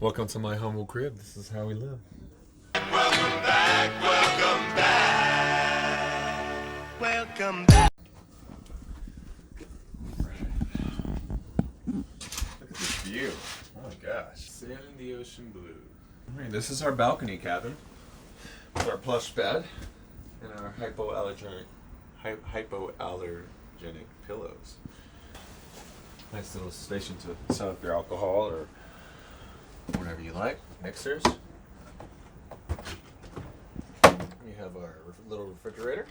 Welcome to my humble crib. This is how we live. Welcome back, welcome back, welcome back. Look at this view. Oh my gosh. Sailing the ocean blue. Alright, this is our balcony cabin with our plush bed and our hypoallergenic pillows. Nice little station to set up your alcohol or whatever you like. Mixers. We have our little refrigerator.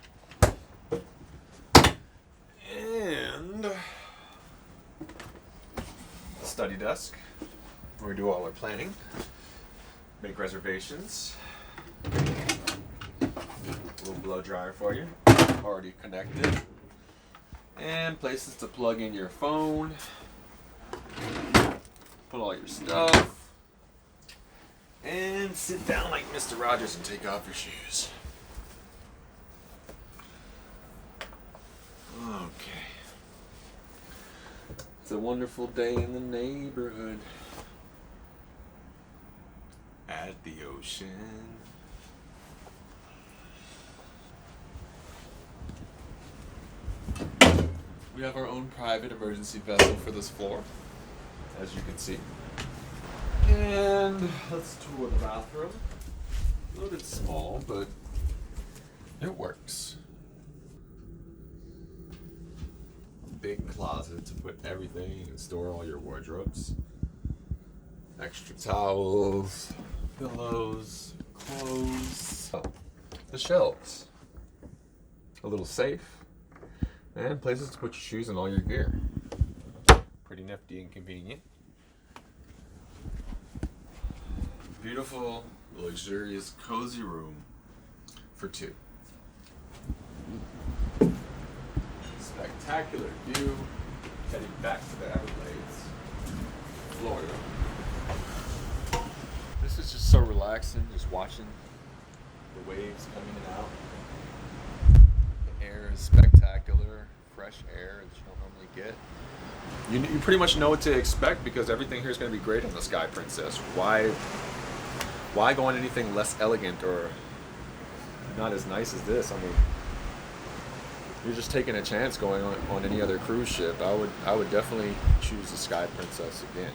And study desk where we do all our planning, make reservations. A little blow dryer for you, already connected. And places to plug in your phone, put all your stuff, and sit down like Mr. Rogers and take off your shoes. Okay. It's a wonderful day in the neighborhood. At the ocean. We have our own private emergency vessel for this floor, as you can see. And let's tour the bathroom. A little bit small, but it works. Big closet to put everything and store all your wardrobes. Extra towels, pillows, clothes. Oh, the shelves. A little safe. And places to put your shoes and all your gear. Pretty nifty and convenient. Beautiful, luxurious, cozy room for two. Spectacular view heading back to the Everglades, Florida. This is just so relaxing, just watching the waves coming in and out. The air is spectacular, fresh air that you don't normally get. You pretty much know what to expect because everything here is going to be great on the Sky Princess. Why go on anything less elegant or not as nice as this? I mean, you're just taking a chance going on any other cruise ship. I would definitely choose the Sky Princess again.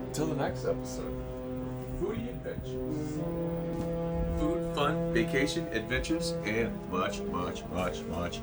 Until the next episode, Foodie Adventures. Food, fun, vacation, adventures, and much, much, much, much